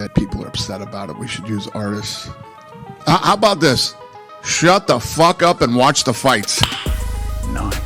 shit. People are upset about it. We should use artists. How about this? Shut the fuck up and watch the fights. Nice.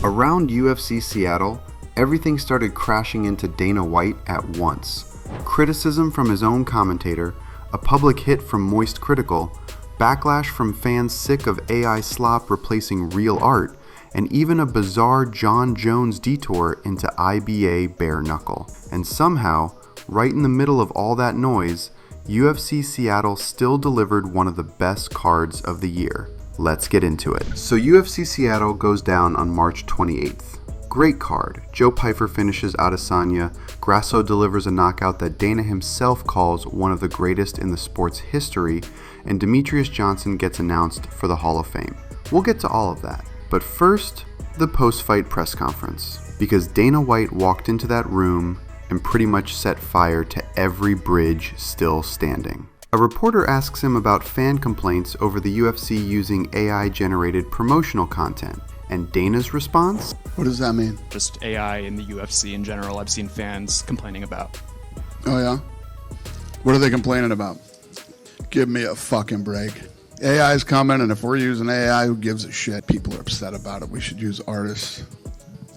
Around UFC Seattle, everything started crashing into Dana White at once. Criticism from his own commentator, a public hit from Moist Critical, backlash from fans sick of AI slop replacing real art, and even a bizarre Jon Jones detour into IBA Bare Knuckle. And somehow, right in the middle of all that noise, UFC Seattle still delivered one of the best cards of the year. Let's get into it. So UFC Seattle goes down on March 28th. Great card. Joe Pyfer finishes Adesanya, Grasso delivers a knockout that Dana himself calls one of the greatest in the sport's history, and Demetrious Johnson gets announced for the Hall of Fame. We'll get to all of that. But first, the post-fight press conference. Because Dana White walked into that room and pretty much set fire to every bridge still standing. A reporter asks him about fan complaints over the UFC using AI-generated promotional content. And Dana's response? What does that mean? Just AI in the UFC in general, I've seen fans complaining about. Oh yeah? What are they complaining about? Give me a fucking break. AI is coming, and if we're using AI, who gives a shit? People are upset about it. We should use artists.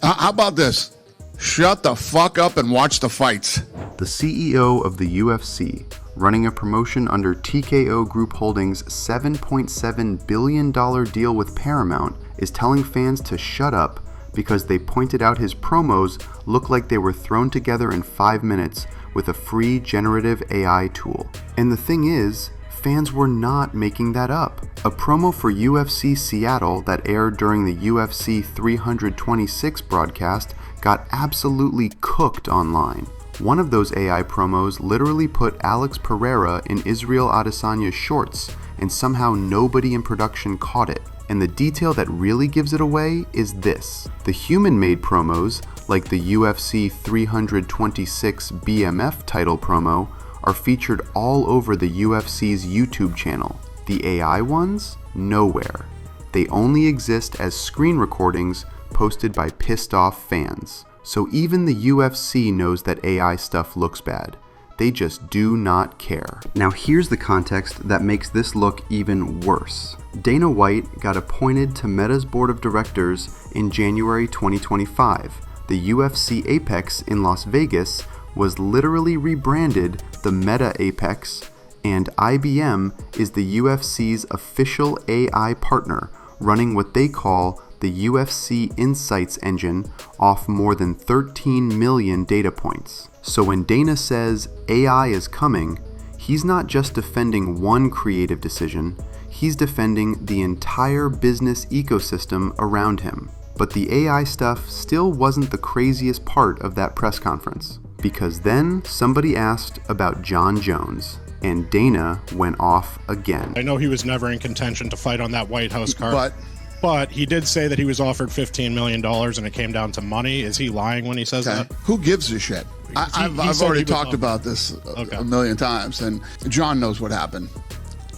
How about this? Shut the fuck up and watch the fights. The CEO of the UFC, running a promotion under TKO Group Holdings' $7.7 billion deal with Paramount, is telling fans to shut up because they pointed out his promos look like they were thrown together in 5 minutes with a free generative AI tool. And the thing is, fans were not making that up. A promo for UFC Seattle that aired during the UFC 326 broadcast got absolutely cooked online. One of those AI promos literally put Alex Pereira in Israel Adesanya's shorts, and somehow nobody in production caught it. And the detail that really gives it away is this. The human-made promos, like the UFC 326 BMF title promo, are featured all over the UFC's YouTube channel. The AI ones? Nowhere. They only exist as screen recordings posted by pissed off fans. So even the UFC knows that AI stuff looks bad. They just do not care. Now here's the context that makes this look even worse. Dana White got appointed to Meta's board of directors in January 2025. The UFC Apex in Las Vegas was literally rebranded the Meta Apex, and IBM is the UFC's official AI partner, running what they call the UFC Insights engine off more than 13 million data points. So when Dana says AI is coming, he's not just defending one creative decision, he's defending the entire business ecosystem around him. But the AI stuff still wasn't the craziest part of that press conference, because then somebody asked about Jon Jones, and Dana went off again. I know he was never in contention to fight on that White House card. But he did say that he was offered $15 million and it came down to money. Is he lying when he says that? Who gives a shit? I've already talked about this a million times, and John knows what happened.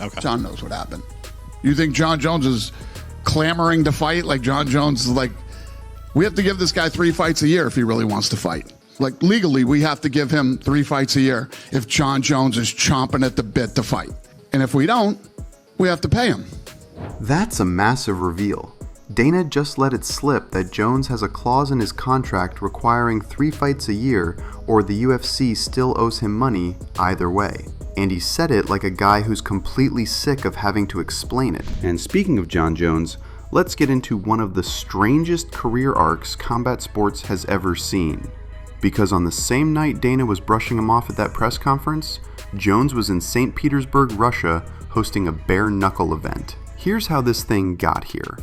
Okay. John knows what happened. You think Jon Jones is clamoring to fight? Like Jon Jones is like, we have to give this guy 3 fights a year if he really wants to fight. Like legally, we have to give him 3 fights a year if Jon Jones is chomping at the bit to fight. And if we don't, we have to pay him. That's a massive reveal. Dana just let it slip that Jones has a clause in his contract requiring 3 fights a year, or the UFC still owes him money either way. And he said it like a guy who's completely sick of having to explain it. And speaking of Jon Jones, let's get into one of the strangest career arcs combat sports has ever seen. Because on the same night Dana was brushing him off at that press conference, Jones was in Saint Petersburg, Russia, hosting a bare knuckle event. Here's how this thing got here.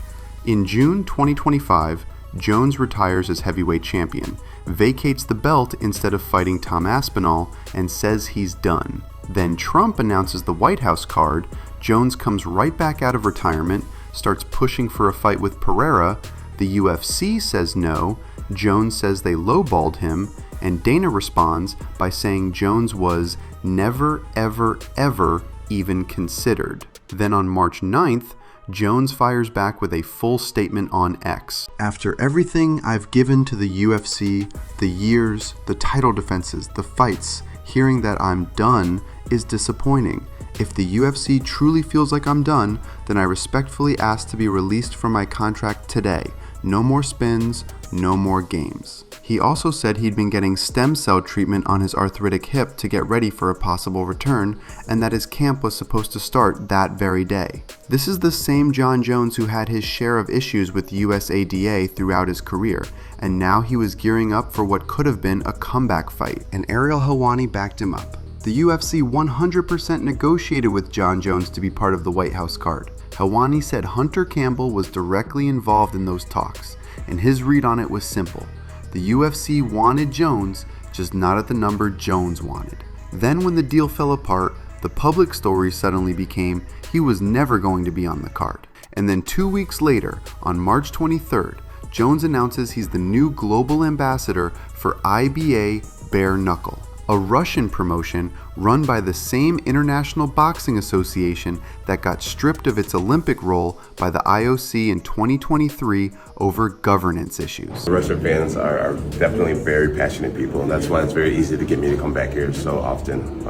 In June 2025, Jones retires as heavyweight champion, vacates the belt instead of fighting Tom Aspinall, and says he's done. Then Trump announces the White House card, Jones comes right back out of retirement, starts pushing for a fight with Pereira, the UFC says no, Jones says they lowballed him, and Dana responds by saying Jones was never, ever, ever even considered. Then on March 9th, Jones fires back with a full statement on X. After everything I've given to the UFC, the years, the title defenses, the fights, hearing that I'm done is disappointing. If the UFC truly feels like I'm done, then I respectfully ask to be released from my contract today. No more spins, no more games. He also said he'd been getting stem cell treatment on his arthritic hip to get ready for a possible return, and that his camp was supposed to start that very day. This is the same Jon Jones who had his share of issues with USADA throughout his career, and now he was gearing up for what could have been a comeback fight, and Ariel Helwani backed him up. The UFC 100% negotiated with Jon Jones to be part of the White House card. Helwani said Hunter Campbell was directly involved in those talks, and his read on it was simple. The UFC wanted Jones, just not at the number Jones wanted. Then when the deal fell apart, the public story suddenly became he was never going to be on the card. And then 2 weeks later, on March 23rd, Jones announces he's the new global ambassador for IBA Bare Knuckle, a Russian promotion run by the same International Boxing Association that got stripped of its Olympic role by the IOC in 2023 over governance issues. The Russian fans are definitely very passionate people, and that's why it's very easy to get me to come back here so often.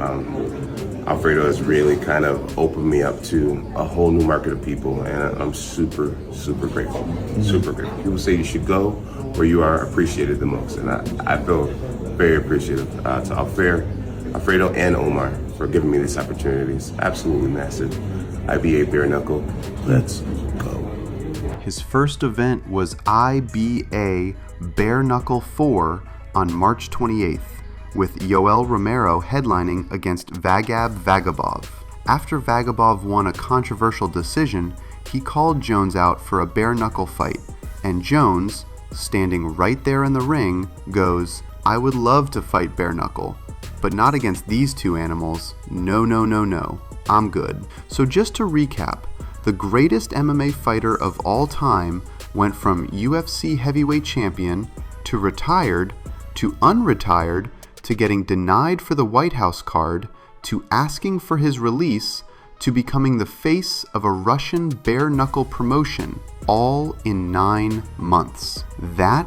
Alfredo has really kind of opened me up to a whole new market of people, and I'm super, super grateful. Super grateful. People say you should go where you are appreciated the most, and I feel very appreciative to Alfredo and Omar for giving me this opportunity. It's absolutely massive. IBA Bare Knuckle, let's go. His first event was IBA Bare Knuckle 4 on March 28th, with Yoel Romero headlining against Vagab Vagabov. After Vagabov won a controversial decision, he called Jones out for a bare knuckle fight, and Jones, standing right there in the ring, goes, "I would love to fight bare knuckle, but not against these two animals. No, no, no, no. I'm good." So just to recap, the greatest MMA fighter of all time went from UFC heavyweight champion to retired to unretired to getting denied for the White House card to asking for his release to becoming the face of a Russian bare knuckle promotion, all in 9 months. That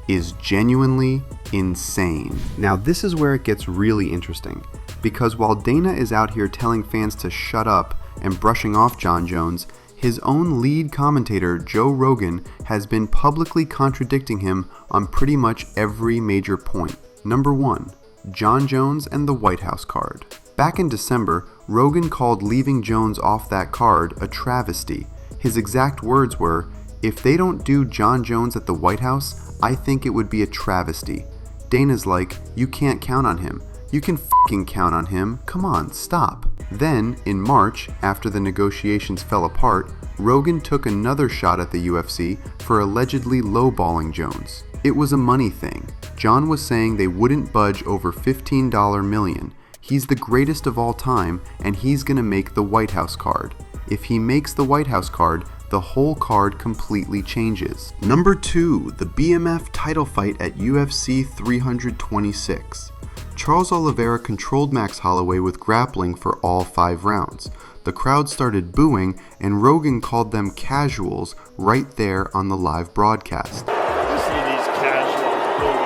is genuinely insane. Now this is where it gets really interesting, because while Dana is out here telling fans to shut up and brushing off Jon Jones, his own lead commentator Joe Rogan has been publicly contradicting him on pretty much every major point. Number 1, Jon Jones and the White House card. Back in December, Rogan called leaving Jones off that card a travesty. His exact words were, "If they don't do Jon Jones at the White House, I think it would be a travesty." Dana's like, "You can't count on him. You can fucking count on him. Come on, stop." Then, in March, after the negotiations fell apart, Rogan took another shot at the UFC for allegedly lowballing Jones. It was a money thing. Jon was saying they wouldn't budge over $15 million. He's the greatest of all time, and he's gonna make the White House card. If he makes the White House card, the whole card completely changes. Number 2, the BMF title fight at UFC 326. Charles Oliveira controlled Max Holloway with grappling for all 5 rounds. The crowd started booing, and Rogan called them casuals right there on the live broadcast. Listen to these casuals booing.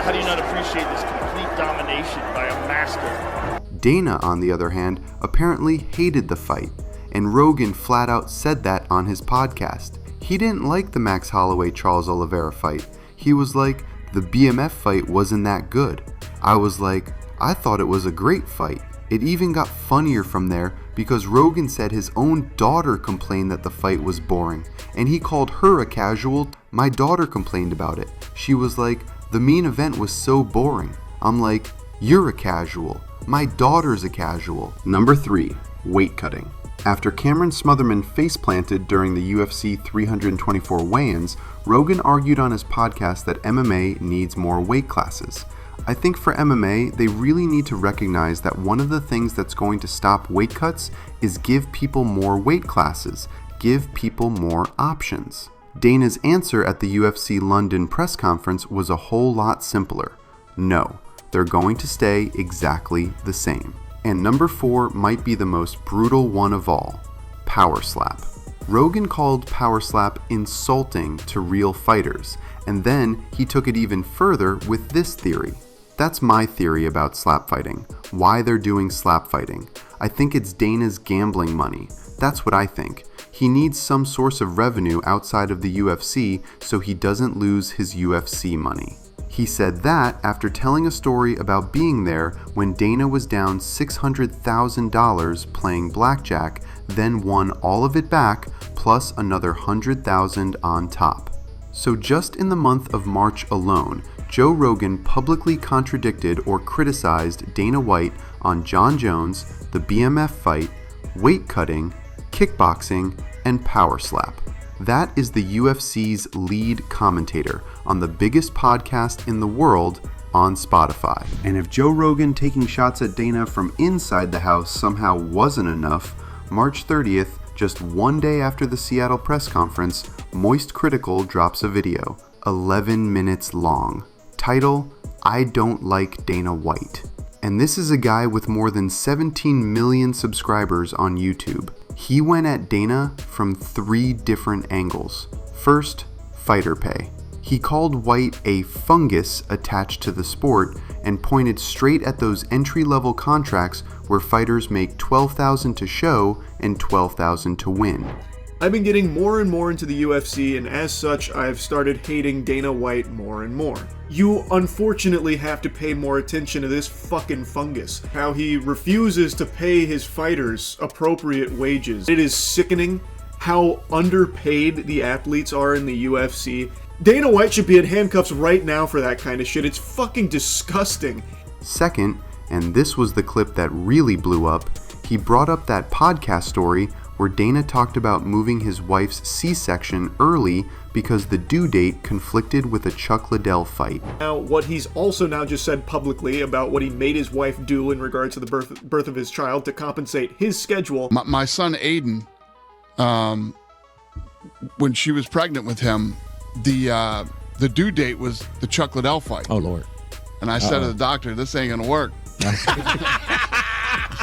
How do you not appreciate this complete domination by a master? Dana, on the other hand, apparently hated the fight, and Rogan flat out said that on his podcast. He didn't like the Max Holloway-Charles Oliveira fight. He was like, the BMF fight wasn't that good. I was like, I thought it was a great fight. It even got funnier from there because Rogan said his own daughter complained that the fight was boring, and he called her a casual. My daughter complained about it. She was like, the main event was so boring. I'm like, you're a casual. My daughter's a casual. Number 3, weight cutting. After Cameron Smotherman face-planted during the UFC 324 weigh-ins, Rogan argued on his podcast that MMA needs more weight classes. I think for MMA, they really need to recognize that one of the things that's going to stop weight cuts is give people more weight classes, give people more options. Dana's answer at the UFC London press conference was a whole lot simpler. No, they're going to stay exactly the same. And number 4 might be the most brutal one of all, power slap. Rogan called power slap insulting to real fighters, and then he took it even further with this theory. That's my theory about slap fighting, why they're doing slap fighting. I think it's Dana's gambling money. That's what I think. He needs some source of revenue outside of the UFC so he doesn't lose his UFC money. He said that after telling a story about being there when Dana was down $600,000 playing blackjack, then won all of it back plus another $100,000 on top. So just in the month of March alone, Joe Rogan publicly contradicted or criticized Dana White on Jon Jones, the BMF fight, weight cutting, kickboxing, and power slap. That is the UFC's lead commentator on the biggest podcast in the world on Spotify. And if Joe Rogan taking shots at Dana from inside the house somehow wasn't enough, March 30th, just one day after the Seattle press conference, Moist Critical drops a video, 11 minutes long. Title, I Don't Like Dana White. And this is a guy with more than 17 million subscribers on YouTube. He went at Dana from 3 different angles. First, fighter pay. He called White a fungus attached to the sport and pointed straight at those entry-level contracts where fighters make $12,000 to show and $12,000 to win. I've been getting more and more into the UFC, and as such, I've started hating Dana White more and more. You unfortunately have to pay more attention to this fucking fungus. How he refuses to pay his fighters appropriate wages. It is sickening how underpaid the athletes are in the UFC. Dana White should be in handcuffs right now for that kind of shit. It's fucking disgusting. Second, and this was the clip that really blew up, he brought up that podcast story where Dana talked about moving his wife's C-section early because the due date conflicted with a Chuck Liddell fight. Now, what he's also now just said publicly about what he made his wife do in regards to the birth of his child to compensate his schedule. My son Aiden, when she was pregnant with him, the due date was the Chuck Liddell fight. Oh, Lord. And I said to the doctor, this ain't gonna work. This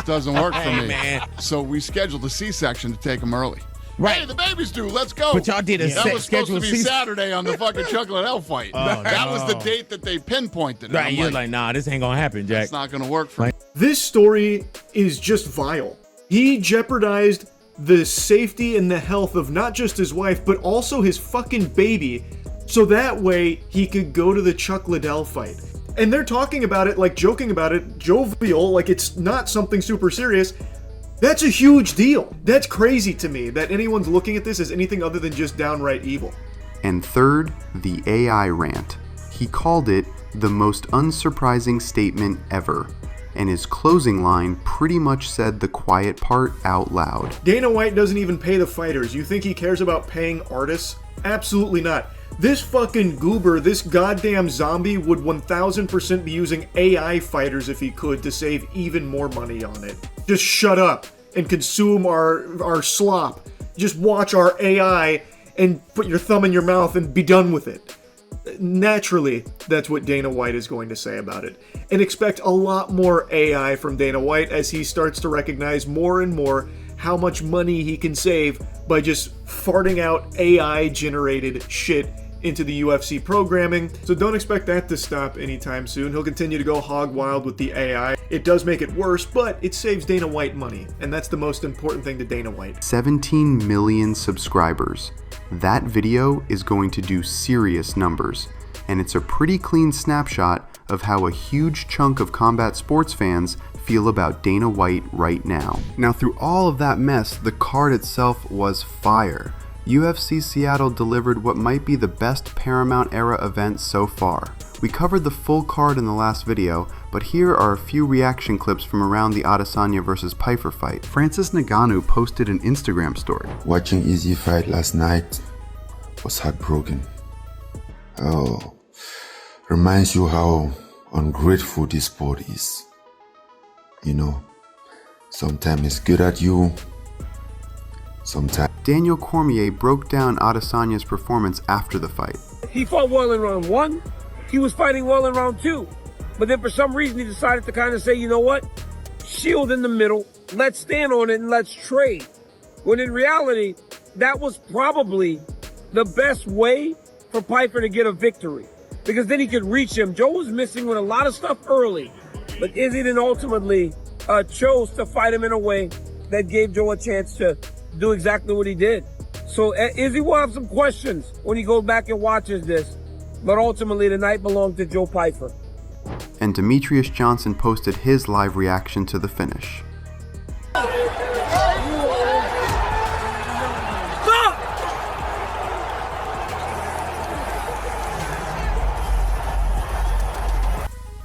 doesn't work for me. Man. So we scheduled a C-section to take him early. Right. Hey, the baby's due. Let's go. But y'all did a That was supposed to be scheduled Saturday on the fucking Chuck Liddell fight. That was the date that they pinpointed. Right, you're like, nah, this ain't gonna happen, Jack. It's not gonna work for me. This story is just vile. He jeopardized the safety and the health of not just his wife, but also his fucking baby, so that way he could go to the Chuck Liddell fight. And they're talking about it, like joking about it, jovial, like it's not something super serious. That's a huge deal. That's crazy to me that anyone's looking at this as anything other than just downright evil. And third, the AI rant. He called it the most unsurprising statement ever, and his closing line pretty much said the quiet part out loud. Dana White doesn't even pay the fighters. You think he cares about paying artists? Absolutely not. This fucking goober, this goddamn zombie would 1000% be using AI fighters if he could to save even more money on it. Just shut up and consume our slop. Just watch our AI and put your thumb in your mouth and be done with it. Naturally, that's what Dana White is going to say about it. And expect a lot more AI from Dana White as he starts to recognize more and more how much money he can save by just farting out AI-generated shit into the UFC programming. So don't expect that to stop anytime soon. He'll continue to go hog wild with the AI. It does make it worse, but it saves Dana White money, and that's the most important thing to Dana White. 17 million subscribers. That video is going to do serious numbers, and it's a pretty clean snapshot of how a huge chunk of combat sports fans feel about Dana White right now. Now, through all of that mess, the card itself was fire. UFC Seattle delivered what might be the best Paramount era event so far. We covered the full card in the last video, but here are a few reaction clips from around the Adesanya vs Pyfer fight. Francis Ngannou posted an Instagram story. Watching Izzy fight last night was heartbroken. Oh, reminds you how ungrateful this sport is. You know, sometimes it's good at you, sometimes. Daniel Cormier broke down Adesanya's performance after the fight. He fought well in round 1. He was fighting well in round 2. But then for some reason he decided to kind of say, you know what? Shield in the middle. Let's stand on it and let's trade. When in reality, that was probably the best way for Pyfer to get a victory. because then he could reach him. Joe was missing with a lot of stuff early, but Izzy then ultimately chose to fight him in a way that gave Joe a chance to do exactly what he did. So Izzy will have some questions when he goes back and watches this, but ultimately the night belonged to Joe Pyfer. And Demetrious Johnson posted his live reaction to the finish.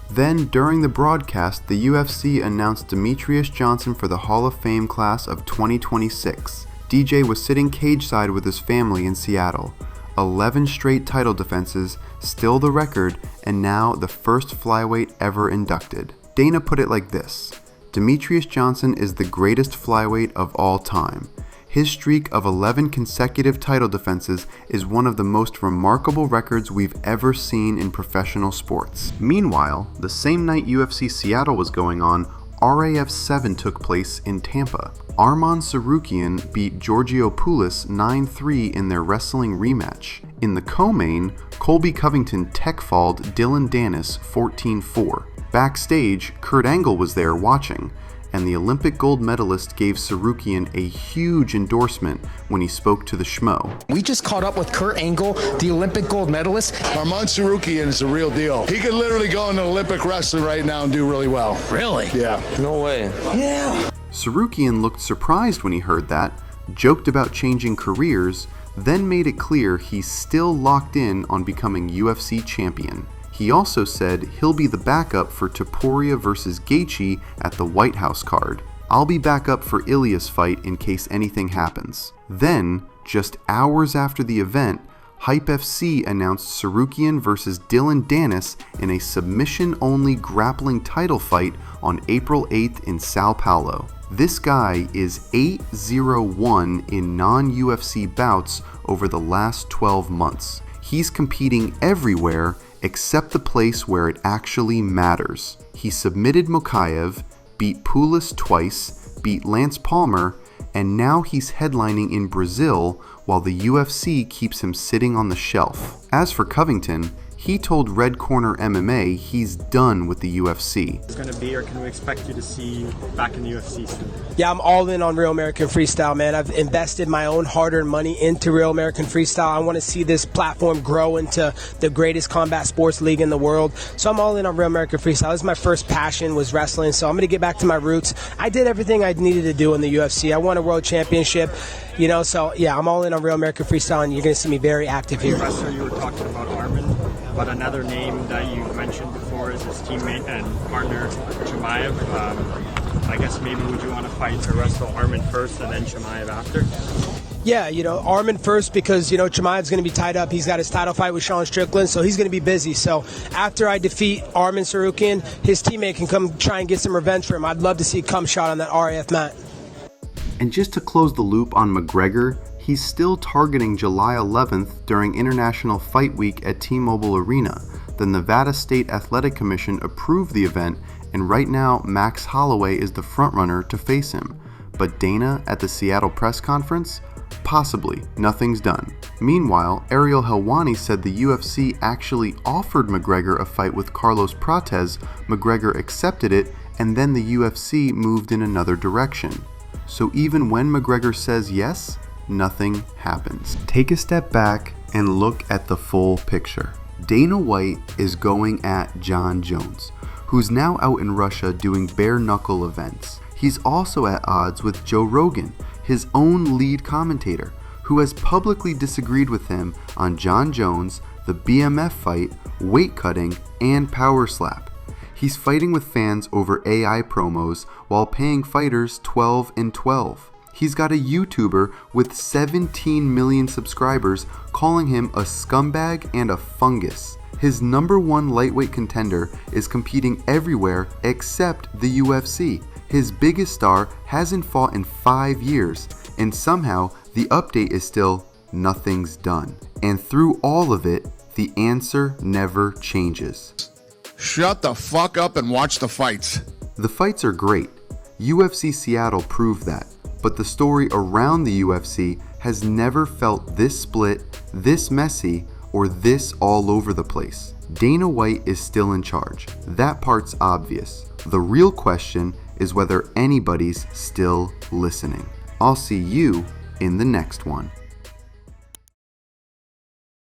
Then, during the broadcast, the UFC announced Demetrious Johnson for the Hall of Fame class of 2026. DJ was sitting cage-side with his family in Seattle. 11 straight title defenses, still the record, and now the first flyweight ever inducted. Dana put it like this: Demetrious Johnson is the greatest flyweight of all time. His streak of 11 consecutive title defenses is one of the most remarkable records we've ever seen in professional sports. Meanwhile, the same night UFC Seattle was going on, RAF 7 took place in Tampa. Arman Tsarukyan beat Georgiopoulos 9-3 in their wrestling rematch. In the co-main, Colby Covington tech-falled Dylan Dennis 14-4. Backstage, Kurt Angle was there watching, and the Olympic gold medalist gave Tsarukyan a huge endorsement when he spoke to the Schmo. We just caught up with Kurt Angle, the Olympic gold medalist. Arman Tsarukyan is a real deal. He could literally go into Olympic wrestling right now and do really well. Really? Yeah. No way. Yeah. Tsarukyan looked surprised when he heard that, joked about changing careers, then made it clear he's still locked in on becoming UFC champion. He also said he'll be the backup for Topuria vs. Gaethje at the White House card. I'll be back up for Ilya's fight in case anything happens. Then, just hours after the event, Hype FC announced Tsarukyan vs. Dylan Dennis in a submission-only grappling title fight on April 8th in Sao Paulo. This guy is 8-0-1 in non-UFC bouts over the last 12 months. He's competing everywhere except the place where it actually matters. He submitted Mokaev, beat Poulos twice, beat Lance Palmer, and now he's headlining in Brazil while the UFC keeps him sitting on the shelf. As for Covington, he told Red Corner MMA he's done with the UFC. It's going to be, or can we expect you to see you back in the UFC soon? Yeah, I'm all in on Real American Freestyle, man. I've invested my own hard-earned money into Real American Freestyle. I want to see this platform grow into the greatest combat sports league in the world. So I'm all in on Real American Freestyle. This is my first passion, was wrestling, so I'm going to get back to my roots. I did everything I needed to do in the UFC. I won a world championship, you know, so yeah, I'm all in on Real American Freestyle, and you're going to see me very active here. Professor, you were talking about Arman, but another name that you mentioned before is his teammate and partner, Chimaev. I guess maybe would you want to fight to wrestle Arman first and then Chimaev after? Yeah, you know, Arman first because, you know, Chimaev's going to be tied up. He's got his title fight with Sean Strickland, so he's going to be busy. So after I defeat Arman Tsarukyan, his teammate can come try and get some revenge for him. I'd love to see a cum shot on that RAF mat. And just to close the loop on McGregor, he's still targeting July 11th during International Fight Week at T-Mobile Arena. The Nevada State Athletic Commission approved the event, and right now Max Holloway is the frontrunner to face him. But Dana at the Seattle press conference? Possibly. Nothing's done. Meanwhile, Ariel Helwani said the UFC actually offered McGregor a fight with Carlos Prates, McGregor accepted it, and then the UFC moved in another direction. So even when McGregor says yes, nothing happens. Take a step back and look at the full picture. Dana White is going at Jon Jones, who's now out in Russia doing bare knuckle events. He's also at odds with Joe Rogan, his own lead commentator, who has publicly disagreed with him on Jon Jones, the BMF fight, weight cutting, and power slap. He's fighting with fans over AI promos while paying fighters 12 and 12. He's got a YouTuber with 17 million subscribers calling him a scumbag and a fungus. His #1 lightweight contender is competing everywhere except the UFC. His biggest star hasn't fought in 5 years, and somehow the update is still nothing's done. And through all of it, the answer never changes. Shut the fuck up and watch the fights. The fights are great. UFC Seattle proved that. But the story around the UFC has never felt this split, this messy, or this all over the place. Dana White is still in charge. That part's obvious. The real question is whether anybody's still listening. I'll see you in the next one.